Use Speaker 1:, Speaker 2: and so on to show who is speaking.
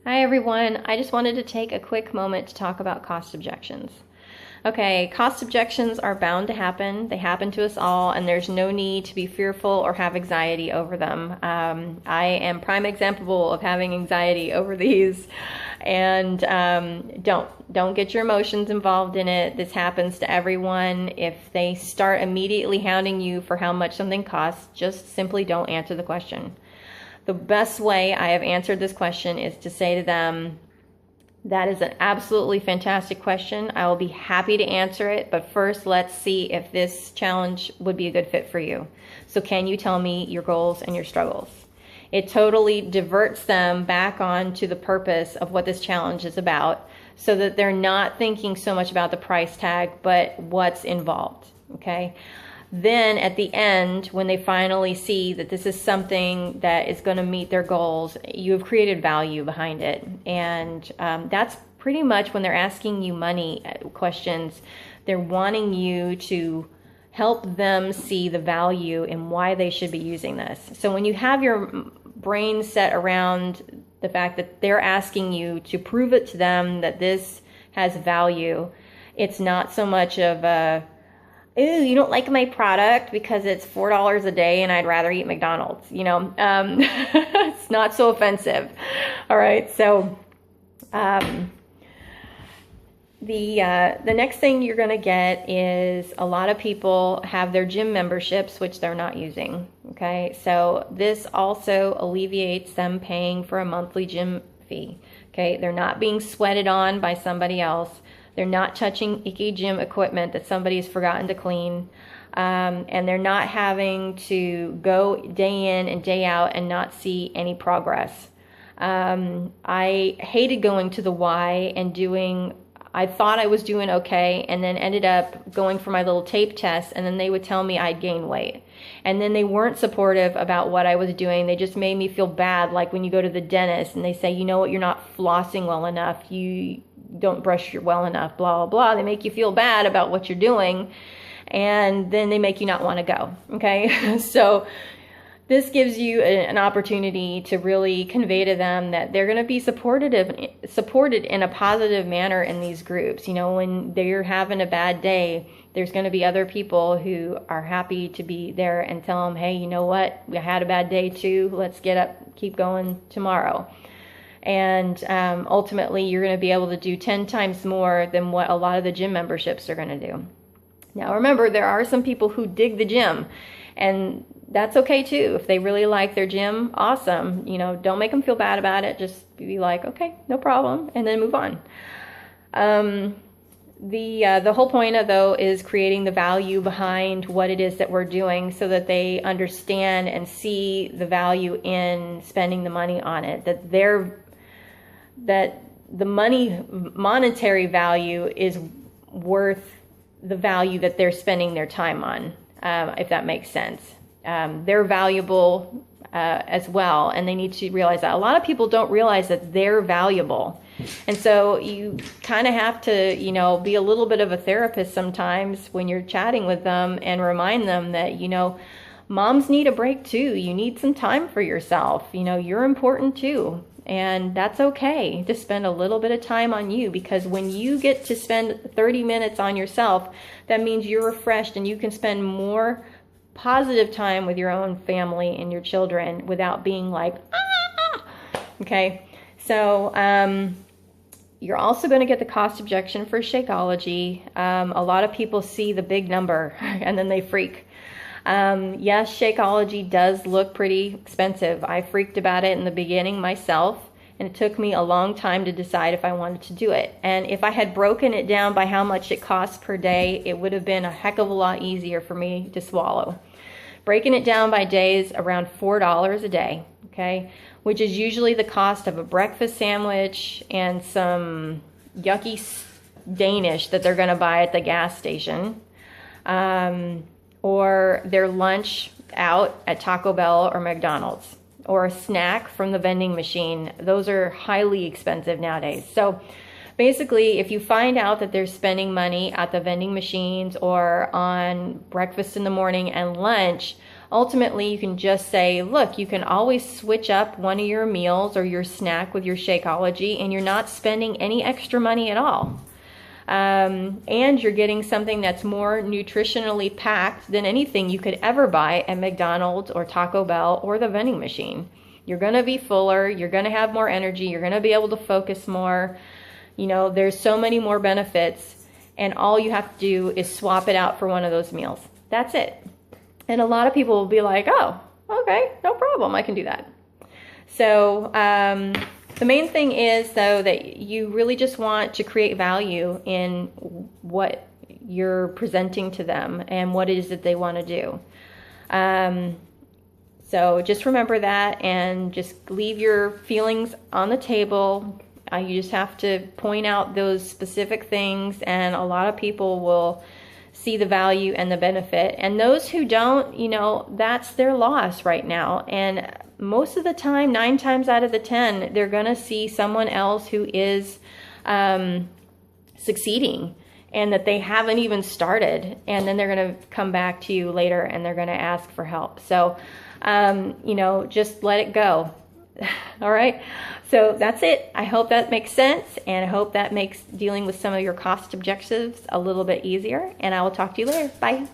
Speaker 1: Hi everyone, I just wanted to take a quick moment to talk about cost objections. Okay, cost objections are bound to happen. They happen to us all, and there's no need to be fearful or have anxiety over them. I am prime example of having anxiety over these, and don't get your emotions involved in it. This happens to everyone. If they start immediately hounding you for how much something costs, just simply don't answer the question. The best way I have answered this question is to say to them, that is an absolutely fantastic question. I will be happy to answer it, but first let's see if this challenge would be a good fit for you. So can you tell me your goals and your struggles? It totally diverts them back on to the purpose of what this challenge is about, so that they're not thinking so much about the price tag, but what's involved, okay? Then at the end, when they finally see that this is something that is going to meet their goals, you have created value behind it. And that's pretty much when they're asking you money questions, they're wanting you to help them see the value in why they should be using this. So when you have your brain set around the fact that they're asking you to prove it to them that this has value, it's not so much of a, ooh, you don't like my product because it's $4 a day and I'd rather eat McDonald's, it's not so offensive. All right, so the next thing you're going to get is a lot of people have their gym memberships, which they're not using. Okay, so this also alleviates them paying for a monthly gym fee. Okay, they're not being sweated on by somebody else. They're not touching icky gym equipment that somebody's forgotten to clean. And they're not having to go day in and day out and not see any progress. I hated going to the Y and I thought I was doing okay, and then ended up going for my little tape test, and then they would tell me I'd gain weight. And then they weren't supportive about what I was doing. They just made me feel bad, like when you go to the dentist and they say, you know what, you're not flossing well enough, you don't brush well enough, blah, blah, blah. They make you feel bad about what you're doing, and then they make you not want to go, okay? So this gives you an opportunity to really convey to them that they're going to be supported in a positive manner in these groups. When they're having a bad day, there's going to be other people who are happy to be there and tell them, hey, you know what? We had a bad day too. Let's get up, keep going tomorrow. And ultimately, you're going to be able to do 10 times more than what a lot of the gym memberships are going to do. Now, remember, there are some people who dig the gym, and that's okay too. If they really like their gym, awesome. Don't make them feel bad about it. Just be like, okay, no problem, and then move on. The whole point of, though, is creating the value behind what it is that we're doing, so that they understand and see the value in spending the money on it. That the monetary value is worth the value that they're spending their time on, if that makes sense. They're valuable as well, and they need to realize that. A lot of people don't realize that they're valuable. And so you kind of have to, be a little bit of a therapist sometimes when you're chatting with them, and remind them that, moms need a break too. You need some time for yourself. You're important too. And that's okay to spend a little bit of time on you, because when you get to spend 30 minutes on yourself, that means you're refreshed and you can spend more positive time with your own family and your children without being like, ah! Okay, so you're also going to get the cost objection for Shakeology. A lot of people see the big number and then they freak. Yes, Shakeology does look pretty expensive. I freaked about it in the beginning myself, and it took me a long time to decide if I wanted to do it. And if I had broken it down by how much it costs per day, it would have been a heck of a lot easier for me to swallow. Breaking it down by days, around $4 a day, okay, which is usually the cost of a breakfast sandwich and some yucky Danish that they're going to buy at the gas station. Or their lunch out at Taco Bell or McDonald's, or a snack from the vending machine. Those are highly expensive nowadays. So basically, if you find out that they're spending money at the vending machines or on breakfast in the morning and lunch, ultimately you can just say, look, you can always switch up one of your meals or your snack with your Shakeology, and you're not spending any extra money at all. And you're getting something that's more nutritionally packed than anything you could ever buy at McDonald's or Taco Bell or the vending machine. You're going to be fuller, you're going to have more energy, you're going to be able to focus more. You know, there's so many more benefits, and all you have to do is swap it out for one of those meals. That's it. And a lot of people will be like, oh, okay, no problem, I can do that. So the main thing is, though, that you really just want to create value in what you're presenting to them and what it is that they want to do. So just remember that, and just leave your feelings on the table. You just have to point out those specific things, and a lot of people will see the value and the benefit. And those who don't, you know, that's their loss right now. And most of the time, 9 times out of the 10, they're going to see someone else who is succeeding, and that they haven't even started. And then they're going to come back to you later and they're going to ask for help. So, you know, just let it go. All right. So that's it. I hope that makes sense, and I hope that makes dealing with some of your cost objectives a little bit easier. And I will talk to you later. Bye.